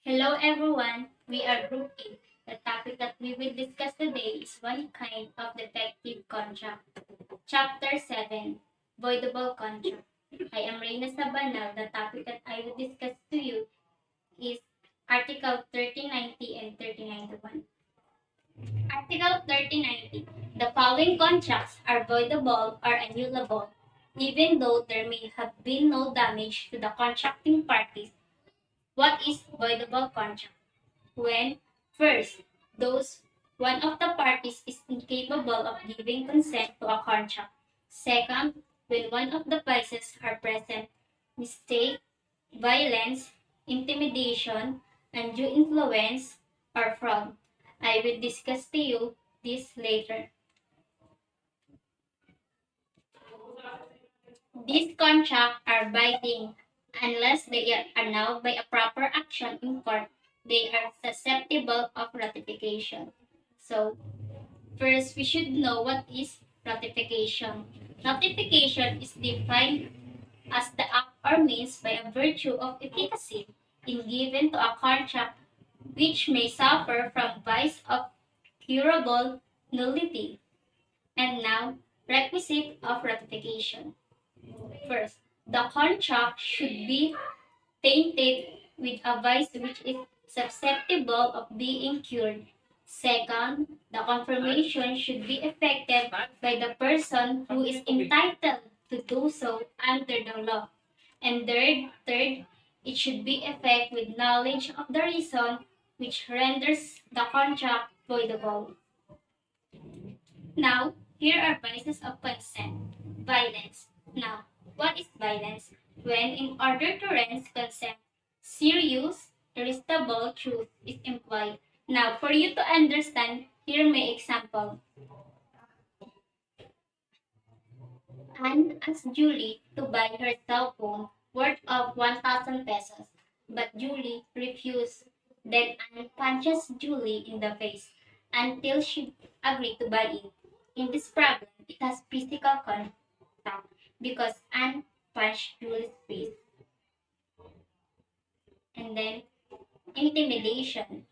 Hello everyone, we are Group A. The topic that we will discuss today is one kind of defective contract. Chapter 7, Voidable Contract. I am Reina Sabanal. The topic that I will discuss to you is Article 3090 and 3091. Article 3090. The following contracts are voidable or annulable, even though there may have been no damage to the contracting parties. What is voidable contract? When, first, those one of the parties is incapable of giving consent to a contract. Second, when one of the vices are present, mistake, violence, intimidation, undue influence, or fraud. I will discuss to you this later. These contracts are binding unless they are annulled by a proper action in court. They are susceptible of ratification. So, first, we should know what is ratification. Ratification is defined as the act or means by a virtue of efficacy in given to a contract which may suffer from vice of curable nullity. And now, requisite of ratification. First, the contract should be tainted with a vice which is susceptible of being cured. Second, the confirmation should be effected by the person who is entitled to do so under the law. And third, it should be effected with knowledge of the reason which renders the contract voidable. Now, here are vices of consent. Violence. Now, what is violence? When, in order to render consent, serious, irresistible truth is employed. Now, for you to understand, here my example. Anne asked Julie to buy her cell phone worth of 1,000 pesos, but Julie refused. Then Anne punches Julie in the face until she agreed to buy it. In this problem, it has physical contact because Anne punched Julie's face. And then intimidation.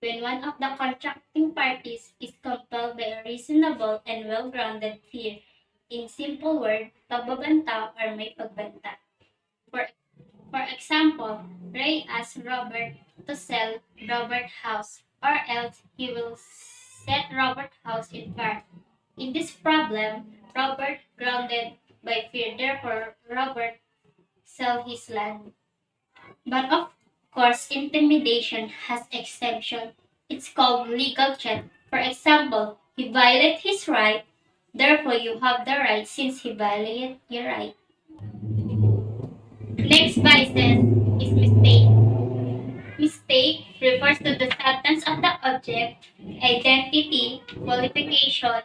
When one of the contracting parties is compelled by a reasonable and well-grounded fear, in simple word, pagbabanta or may pagbanta. For example, Ray asked Robert to sell Robert's house or else he will set Robert's house in fire. In this problem, Robert grounded by fear, therefore Robert sell his land. But of course, intimidation has exception. It's called legal threat. For example, he violated his right, therefore you have the right since he violated your right. Next vices is mistake. Mistake refers to the substance of the object, identity, qualification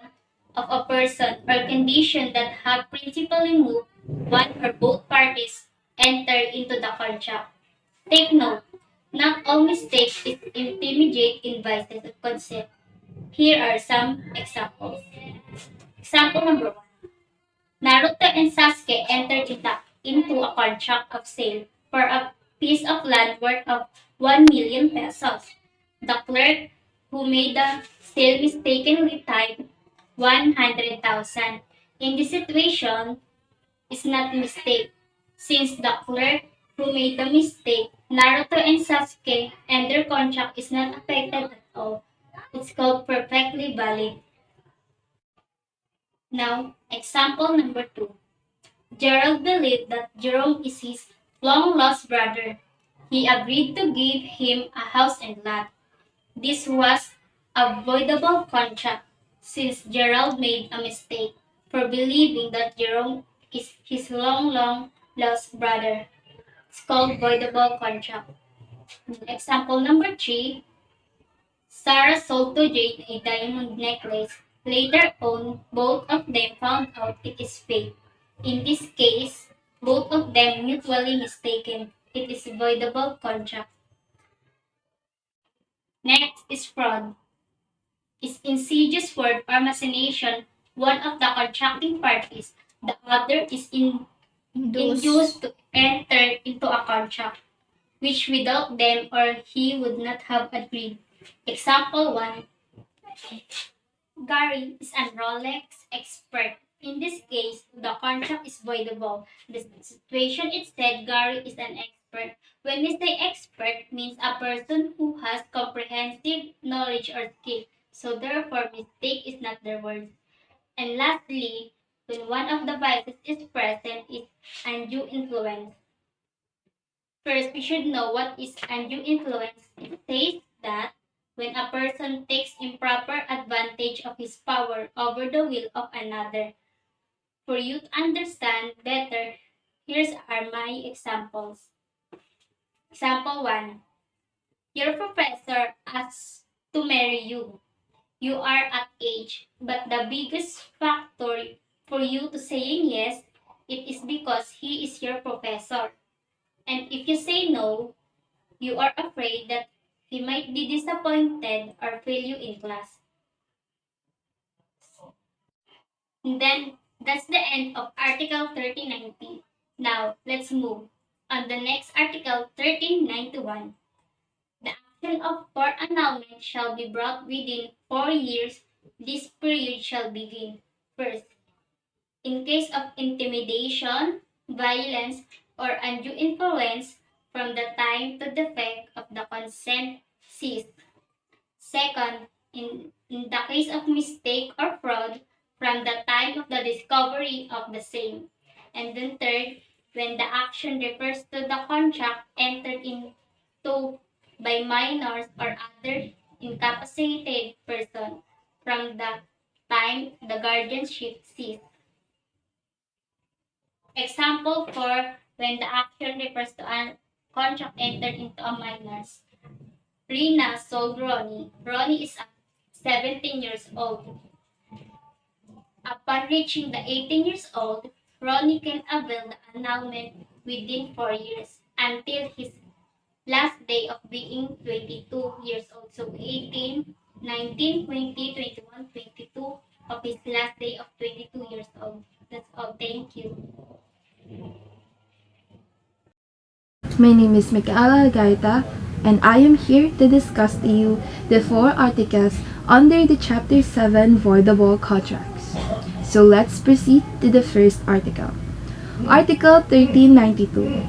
of a person or condition that have principally moved one or both parties enter into the contract. Take note, not all mistakes is intermediate in vices of consent. Here are some examples. Example number 1. Naruto and Sasuke entered into a contract of sale for a piece of land worth of 1 million pesos. The clerk who made the sale mistakenly typed 100,000. In this situation, it's not mistake, since the clerk who made the mistake, Naruto and Sasuke, and their contract is not affected at all. It's called perfectly valid. Now, example number 2. Gerald believed that Jerome is his long-lost brother. He agreed to give him a house and lot. This was a voidable contract since Gerald made a mistake for believing that Jerome is his long lost brother. It's called voidable contract. Example number 3. Sarah sold to Jade a diamond necklace. Later on, both of them found out it is fake. In this case, both of them mutually mistaken. It is a voidable contract. Next is fraud. Is insidious word or machination one of the contracting parties. The other is induced to enter into a contract. which without them or he would not have agreed. Example 1. Gary is a Rolex expert. In this case, the contract is voidable. The situation is said Gary is an expert. When we say expert, means a person who has comprehensive knowledge or skill. So therefore, mistake is not their word. And lastly, when one of the biases is present, is undue influence. First, we should know what is undue influence. It says that when a person takes improper advantage of his power over the will of another. For you to understand better, here's are my examples. Example 1. Your professor asks to marry you. You are at age, but the biggest factor for you to saying yes, it is because he is your professor. And if you say no, you are afraid that he might be disappointed or fail you in class. And then that's the end of Article 1390. Now let's move on the next Article 1391. The action of for annulment shall be brought within 4 years. This period shall begin first in case of intimidation, violence, or undue influence from the time to the effect of the consent ceased. Second, in the case of mistake or fraud, from the time of the discovery of the same. And then third, when the action refers to the contract entered into by minors or other incapacitated person from the time the guardianship ceased. Example 4, when the action refers to a contract entered into a minors. Rina sold Ronnie. Ronnie is 17 years old. Upon reaching the 18 years old, Ronnie can avail the annulment within 4 years until his last day of being 22 years old. So 18, 19, 20, 21, 22 of his last day of 22 years old. That's all. Thank you. My name is Micaela Gaita, and I am here to discuss to you the 4 articles under the Chapter 7 Voidable Contracts. So let's proceed to the first article. Article 1392.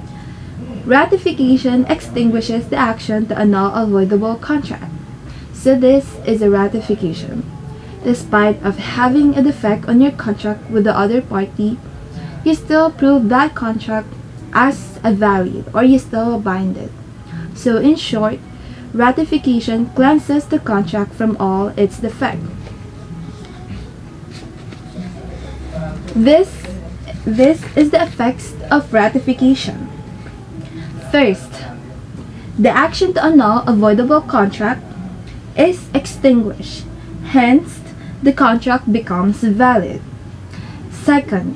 Ratification extinguishes the action to annul a voidable contract. So this is a ratification. Despite of having a defect on your contract with the other party, you still prove that contract as a valid or you still bind it. So in short, ratification cleanses the contract from all its defects. This is the effects of ratification. First, the action to annul a voidable contract is extinguished. Hence, the contract becomes valid. Second,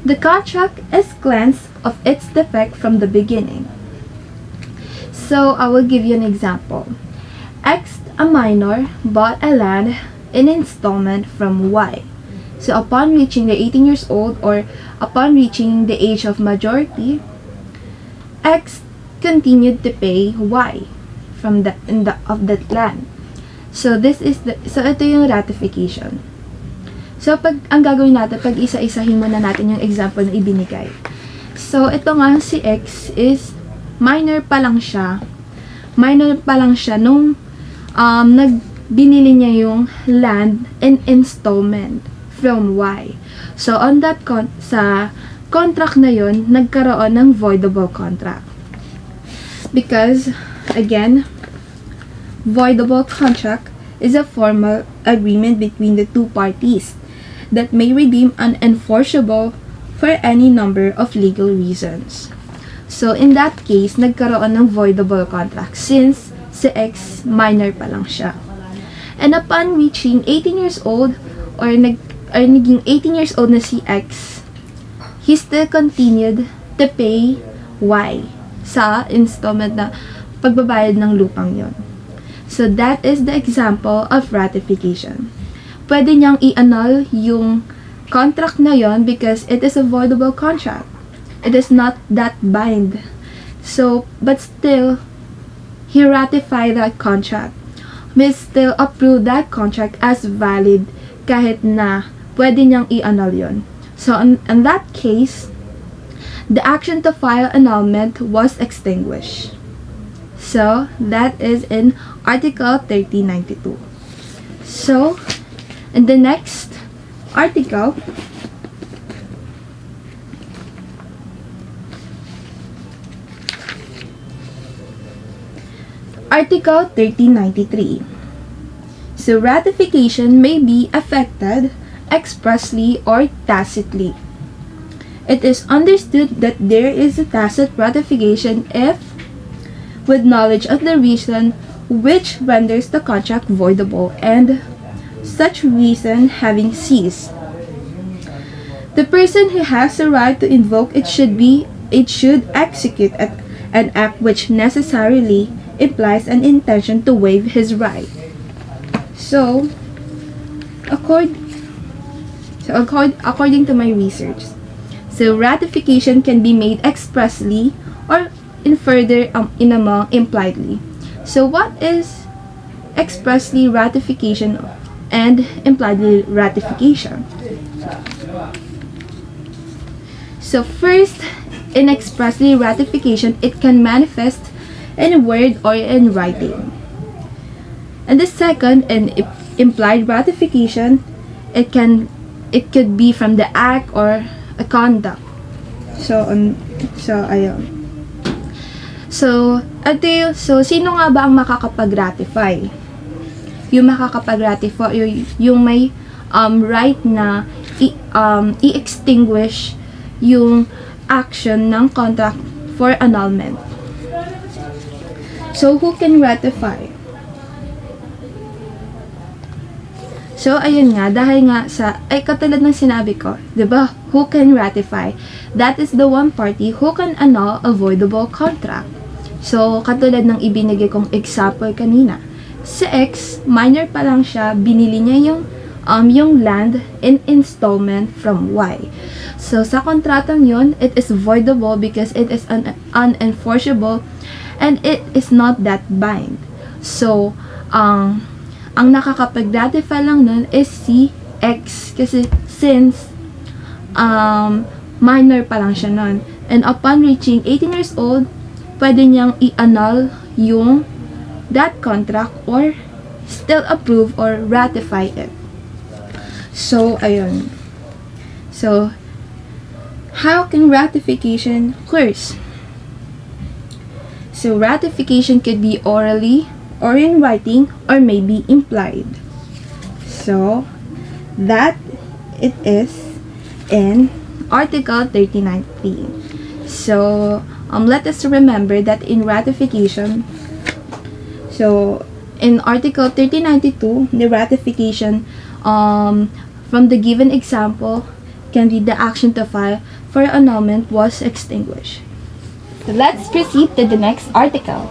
the contract is cleansed of its defect from the beginning. So I will give you an example. X, a minor, bought a land in installment from Y. So upon reaching the 18 years old or upon reaching the age of majority, X continued to pay Y from of that land. So ito yung ratification. So ang gagawin natin, pag isa-isahin muna natin yung example na ibinigay. So ito nga si X is minor pa lang siya. Minor pa lang siya nung binili niya yung land in installment from Y. So on that sa contract na yon, nagkaroon ng voidable contract. Because again, voidable contract is a formal agreement between the two parties that may redeem unenforceable for any number of legal reasons. So in that case, nagkaroon ng voidable contract since si X minor pa lang siya. And upon reaching 18 years old or naging 18 years old na si X, he still continued to pay Y sa installment na pagbabayad ng lupang yon. So that is the example of ratification. Pwede niyang i-annul yung contract na yon because it is a voidable contract. It is not that bind So, but still, he ratified that contract. May still approve that contract as valid kahit na pwede niyang i-annul yun. So, in that case, the action to file annulment was extinguished. So, that is in Article 1392. So, in the next article, Article 1393. So, ratification may be effected expressly or tacitly. It is understood that there is a tacit ratification if, with knowledge of the reason which renders the contract voidable and such reason having ceased, the person who has the right to invoke it should execute an act which necessarily implies an intention to waive his right. So, according to my research, so ratification can be made expressly or in among impliedly. So, what is expressly ratification and impliedly ratification? So, first, in expressly ratification, it can manifest in word or in writing. And the second, in implied ratification, it could be from the act or a conduct. Ayun. So, sino nga ba ang makakapag-ratify? Yung makakapag-ratify, yung may right na i-extinguish yung action ng contract for annulment. So, who can ratify? So, ayun nga, dahil nga katulad ng sinabi ko, diba, who can ratify? That is the one party who can annul a voidable contract. So, katulad ng ibinigay kong example kanina, si X, minor pa lang siya, binili niya yung land in installment from Y. So, sa kontratang yun, it is voidable because it is unenforceable and it is not that bind. So, ang nakakapag-ratify lang nun is si X kasi since minor pa lang siya nun. And upon reaching 18 years old, pwede niyang i-annul yung that contract or still approve or ratify it. So, ayun. So, how can ratification occurs? So, ratification could be orally or in writing or maybe implied. So, that it is in Article 1393. So, let us remember that in ratification, so in Article 1392, the ratification from the given example can be the action to file for annulment was extinguished. So let's proceed to the next article.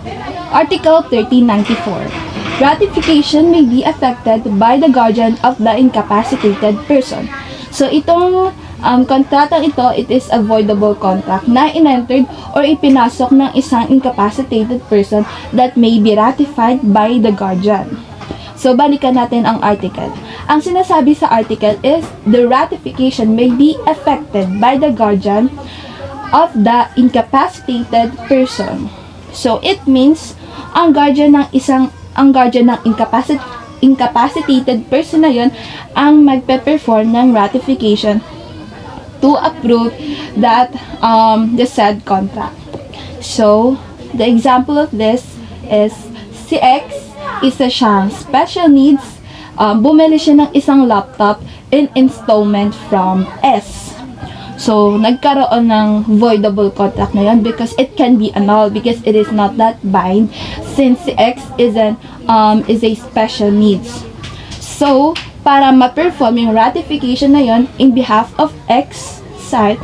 Article 1394. Ratification may be affected by the guardian of the incapacitated person. So itong kontratang ito, it is a voidable contract na inentered or ipinasok ng isang incapacitated person that may be ratified by the guardian. So, balikan natin ang article. Ang sinasabi sa article is, the ratification may be affected by the guardian of the incapacitated person. So, it means, ang guardian ng incapacitated person na yun, ang magpe-perform ng ratification to approve that the said contract. So, the example of this is si X, isa siyang special needs, bumili siya ng isang laptop in installment from S. So, nagkaroon ng voidable contract na yun because it can be annulled because it is not that bind since si X is a special needs. So, para ma-perform yung ratification na yun in behalf of X side,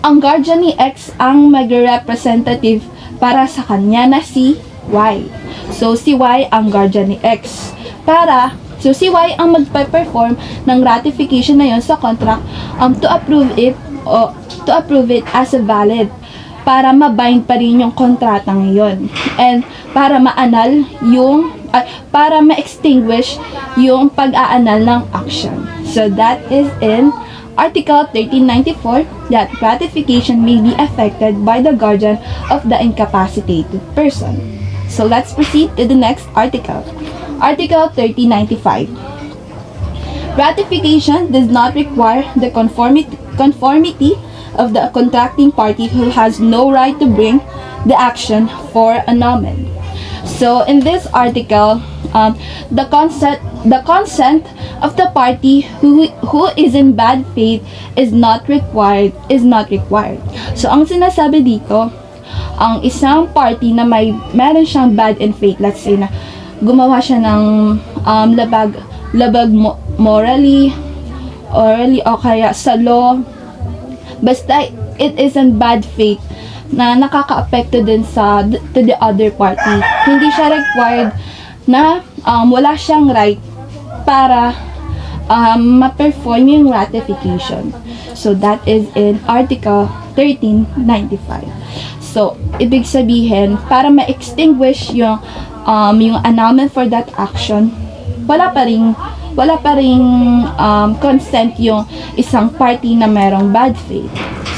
ang guardian ni X ang mag-representative para sa kanya na si Y. So, si Y ang guardian ni X. So, si Y ang magpe-perform ng ratification na yon sa contract to approve it as a valid. para mabind pa rin yung kontrata ngayon. And para maanal yung para ma-extinguish yung pag-aanal ng action. So that is in Article 1394 that ratification may be affected by the guardian of the incapacitated person. So let's proceed to the next article. Article 1395. Ratification does not require the conformity of the contracting party who has no right to bring the action for annulment. So in this article, the consent of the party who is in bad faith is not required. So ang sinasabi dito, ang isang party na meron siyang bad in faith, let's say na gumawa siya ng labag morally, orally, o kaya sa law, basta it is in bad faith na nakaka-apekto din to the other party. Hindi siya required na wala siyang right para ma-perform yung ratification. So that is in Article 1395. So ibig sabihin, para ma-extinguish yung annulment for that action, wala pa ring consent yung isang party na merong bad faith.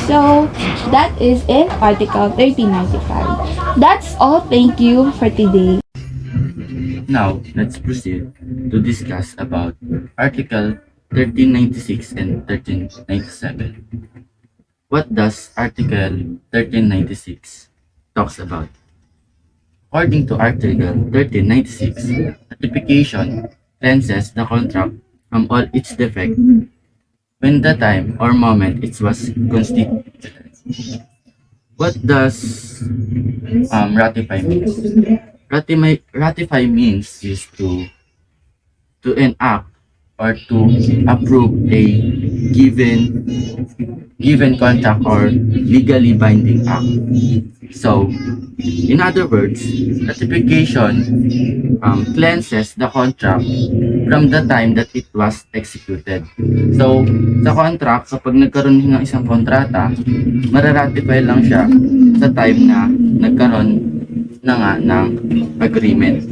So, that is in Article 1395. That's all. Thank you for today. Now, let's proceed to discuss about Article 1396 and 1397. What does Article 1396 talks about? According to Article 1396, ratification cleanses the contract from all its defects when the time or moment it was constituted. What does ratify means? Ratify means is to enact or to approve a given contract or legally binding act. So, in other words, ratification cleanses the contract from the time that it was executed. So, sa contract, kapag nagkaroon ng isang kontrata, mararatify lang siya sa time na nagkaroon na nga ng agreement.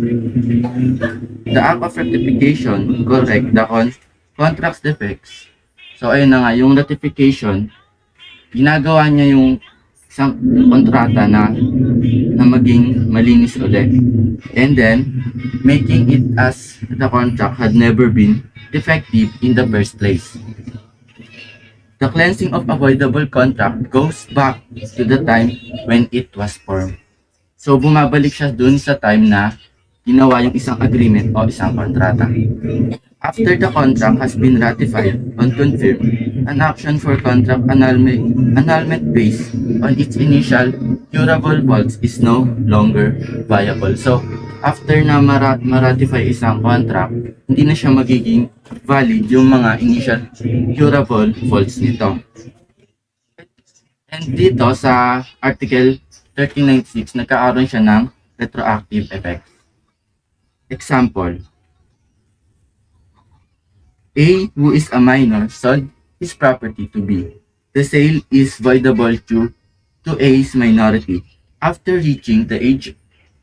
The act of ratification correct the contract's defects. So, ayun na nga, yung ratification, ginagawa niya yung isang kontrata na maging malinis ulit. And then, making it as the contract had never been defective in the first place. The cleansing of a voidable contract goes back to the time when it was formed. So, bumabalik siya dun sa time na ginawa yung isang agreement o isang kontrata. After the contract has been ratified and confirmed, an action for contract annulment based on its initial curable faults is no longer viable. So, after na ma-ratify isang contract, hindi na siya magiging valid yung mga initial curable faults nito. And dito sa Article 1396, nagkakaroon siya ng retroactive effects. Example, A, who is a minor, sold his property to B. The sale is voidable to A's minority. After reaching the age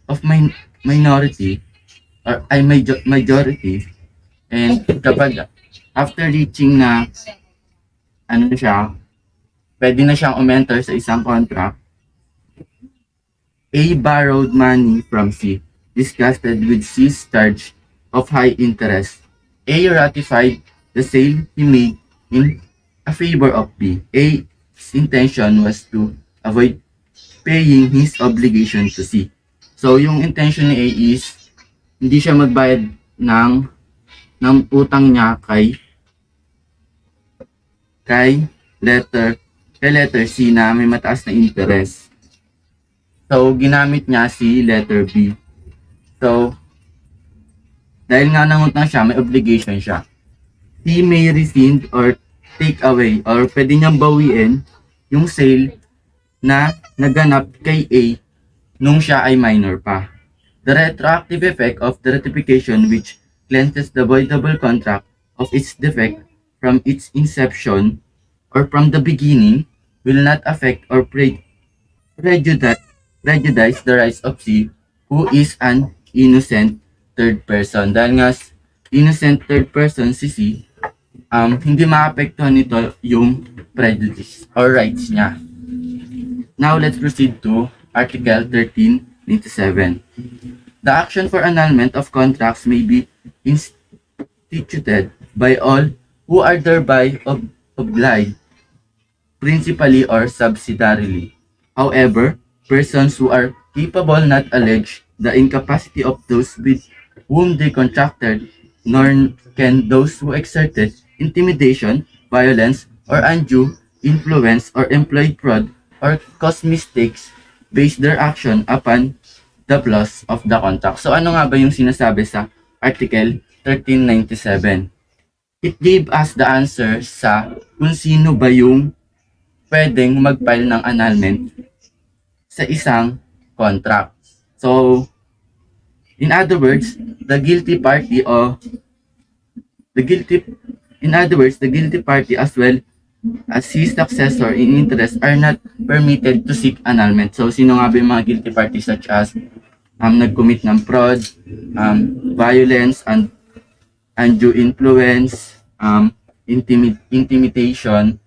of majority, and kapag after reaching na pwede na siyang umenter sa isang contract, A borrowed money from C, disgusted with C's charge of high interest. A ratified the sale he made in a favor of B. A's intention was to avoid paying his obligation to C. So, yung intention ni A is hindi siya magbayad ng utang niya kay letter C na may mataas na interest. So, ginamit niya si letter B. So, dahil nga nangutang siya, may obligation siya. He may rescind or take away or pwede niyang bawiin yung sale na naganap kay A nung siya ay minor pa. The retroactive effect of the ratification which cleanses the voidable contract of its defect from its inception or from the beginning will not affect or prejudice, prejudice the rights of C, who is an innocent third person. Dahil nga innocent third person si C, hindi maapektuhan nito yung prejudice or rights niya. Now, let's proceed to Article 1397. The action for annulment of contracts may be instituted by all who are thereby obliged, principally or subsidiarily. However, persons who are capable not allege the incapacity of those with whom they contracted, nor can those who exerted intimidation, violence, or undue influence or employed fraud or caused mistakes base their action upon the clause of the contract. So ano nga ba yung sinasabi sa Article 1397? It gave us the answer sa kung sino ba yung pwedeng mag-file ng annulment sa isang contract. So, in other words, the guilty party as well as his successor in interest are not permitted to seek annulment. So, sino nga ba yung mga guilty parties such as nag-commit ng fraud, violence, and undue influence, intimidation.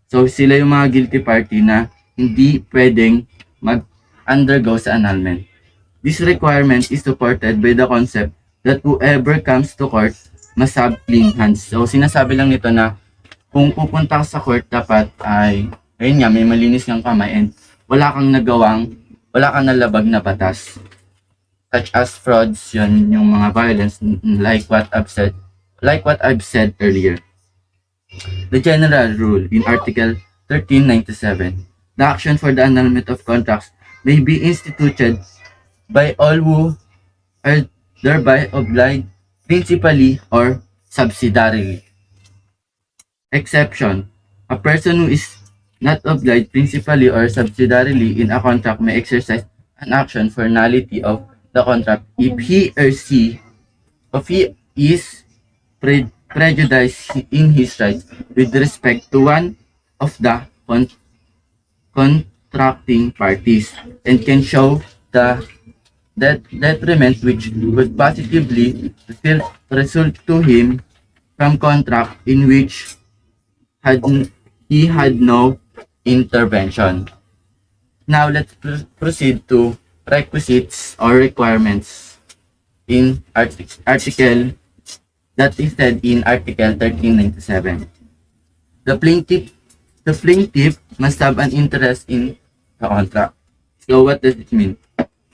So, sila yung mga guilty party na hindi pwedeng mag-undergo sa annulment. This requirement is supported by the concept that whoever comes to court must have clean hands. So, sinasabi lang nito na kung pupunta ka sa court, dapat ay, ayun nga, may malinis kang kamay and wala kang nalabag na batas. Such as frauds, yun, yung mga violence, like what I've said earlier. The general rule in Article 1397, the action for the annulment of contracts may be instituted by all who are thereby obliged, principally or subsidiarily. Exception: a person who is not obliged principally or subsidiarily in a contract may exercise an action for nullity of the contract if he is prejudiced in his rights with respect to one of the contracting parties and can show the detriment which would positively result to him from contract in which he had no intervention. Now let's proceed to requisites or requirements in article that is said in Article 1397. The plaintiff must have an interest in the contract. So what does it mean?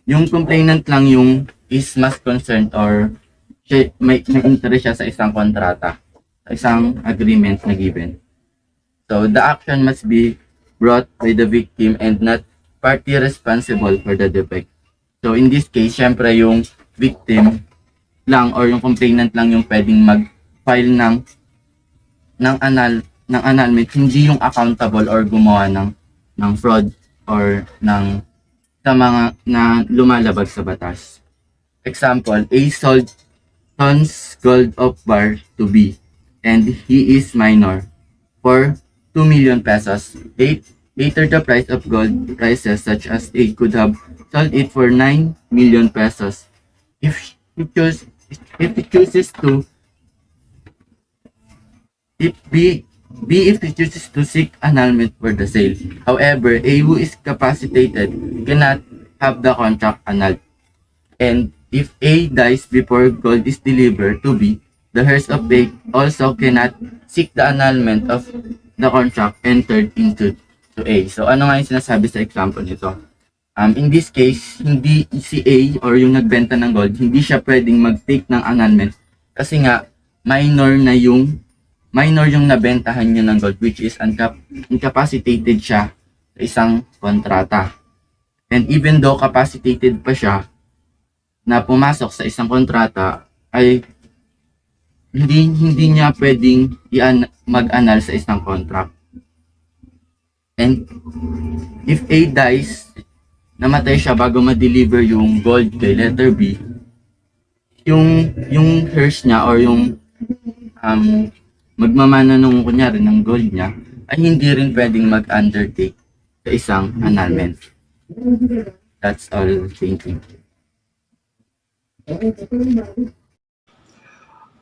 Yung complainant lang yung is mas concerned or may interest siya sa isang kontrata, sa isang agreement na given. So the action must be brought by the victim and not party responsible for the defect. So in this case, syempre yung victim lang or yung complainant lang yung pwedeng mag-file ng annulment, hindi yung accountable or gumawa ng fraud or sa mga na lumalabag sa batas. Example, A sold tons gold of bar to B and he is minor for 2 million pesos. Later, the price of gold prices such as A could have sold it for 9 million pesos. If B chooses to seek annulment for the sale. However, A who is capacitated cannot have the contract annulled. And if A dies before gold is delivered to B, the heirs of A also cannot seek the annulment of the contract entered into A. So, ano nga yung sinasabi sa example nito? In this case, hindi si A or yung nagbenta ng gold, hindi siya pwedeng mag-take ng annulment kasi nga minor yung nabentahan niya ng gold, which is incapacitated siya sa isang kontrata. And even though capacitated pa siya na pumasok sa isang kontrata, ay hindi niya pwedeng mag-annul sa isang contract. And if A dies, namatay siya bago ma-deliver yung gold kay letter B, yung heirs niya or yung magmamana nung kunyari ng gold niya ay hindi rin pwedeng mag-undertake sa isang annulment. That's all. Thank you.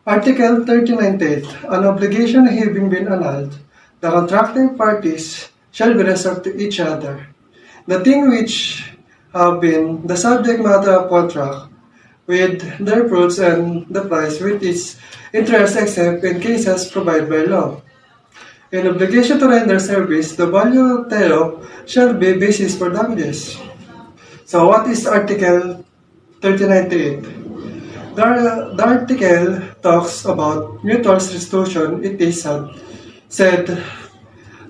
Article 1398. An obligation having been annulled, the contracting parties shall be reserved to each other. The thing which have been the subject matter of contract, with their fruits and the price with its interest except in cases provided by law. An obligation to render service, the value thereof shall be basis for damages. So what is Article 1398? The article talks about mutual restitution. It is said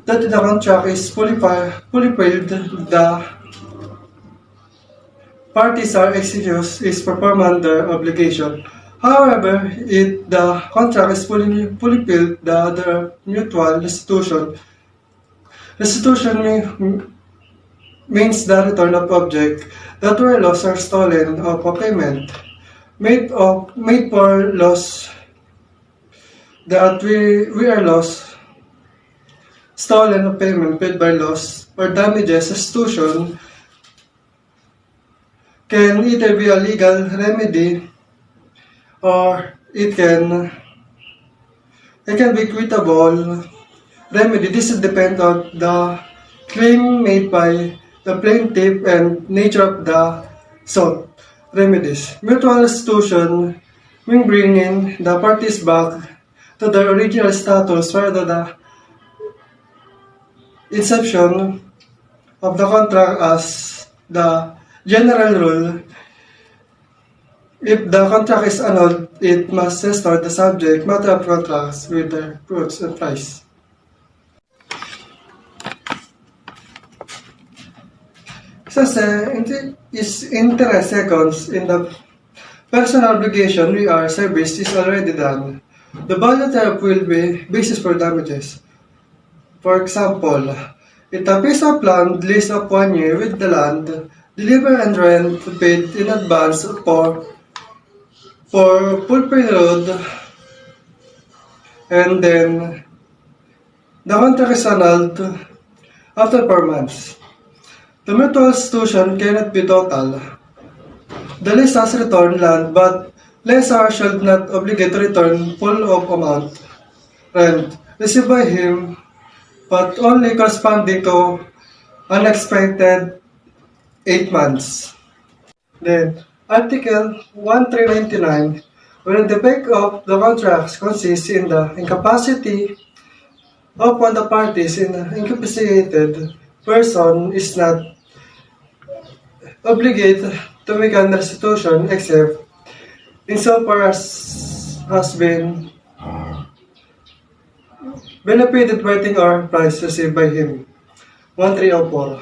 that the contract is fulfilled, the parties are excused is performing their obligation. However, if the contract is fully fulfilled, the mutual restitution means the return of object that were lost or stolen of a payment made for loss that we are lost, stolen of payment paid by loss or damages. Restitution can either be a legal remedy or it can be equitable remedy. This depends on the claim made by the plaintiff and nature of the sought remedies. Mutual restitution means bringing the parties back to their original status rather the inception of the contract. As the general rule, if the contract is annulled, it must restore the subject matter of contracts with their fruits and price. Since interest seconds in the personal obligation we are service is already done, the value thereof will be basis for damages. For example, if a piece of land leased of 1 year with the land, deliver and rent paid in advance for full period, and then the contract is annulled after 4 months. The mutual restitution cannot be total. The lease has returned land, but lessor shall not obligate to return full of amount rent received by him, but only corresponding to unexpected 8 months. Then, Article 1399, when the effect of the contract consists in the incapacity of one of the parties, in an incapacitated person is not obligated to make an restitution except insofar as has been benefited writing or price received by him. 1304.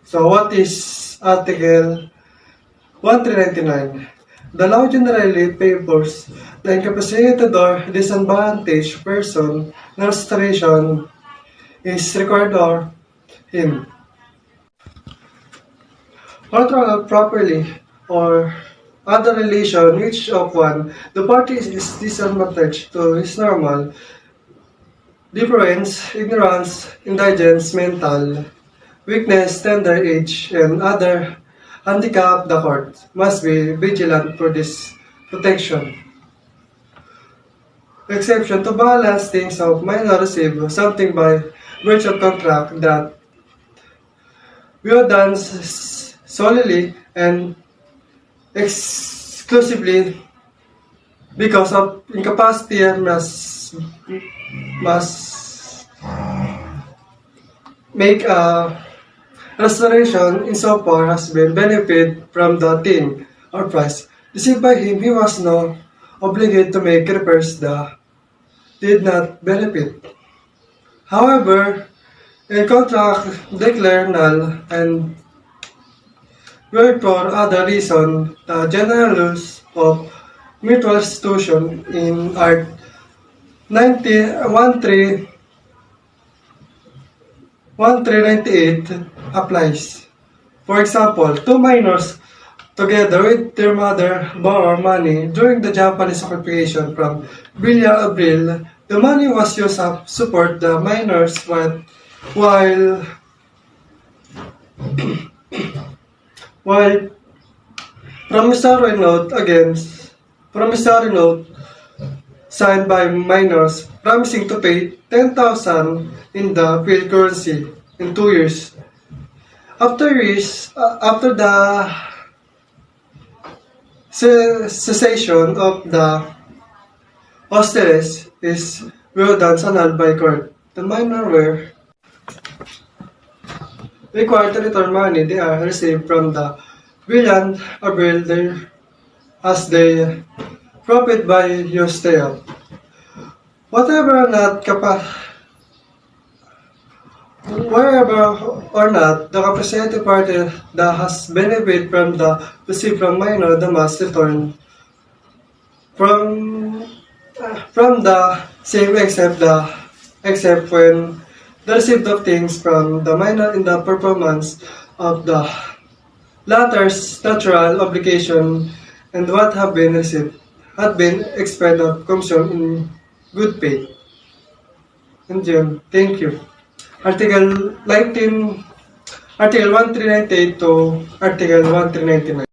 So what is Article 1399? The law generally favors the incapacitated or disadvantaged person. No restoration is required of him. Control properly or other relation which of one the party is disadvantaged to his normal difference, ignorance, indigence, mental weakness, tender age, and other handicap. The court must be vigilant for this protection. Exception to balance things of minor receive something by virtue of contract that we are done solely and exclusively because of incapacity and must make a restoration insofar as been benefit from the thing or price received by him. He was no obligated to make repairs that did not benefit. However, a contract declared null and where for other reason, the general rules of mutual restitution in Art 1398 applies. For example, two minors together with their mother borrow money during the Japanese occupation from Villa Abril. The money was used to support the minors while While promissory note signed by minors promising to pay 10,000 in the field currency in 2 years. After the cessation of the hostilities is well done annulled by court. The minor were required to return money they are received from the brilliant or builder as they profit by your sale. Whatever or not wherever or not the compensated party that has benefit from the received from minor the must return from the same except when the receipt of things from the minor in the performance of the latter's natural obligation and what have been received had been expended of consumed in good faith. And yun, thank you. Article 1398 to Article 1399.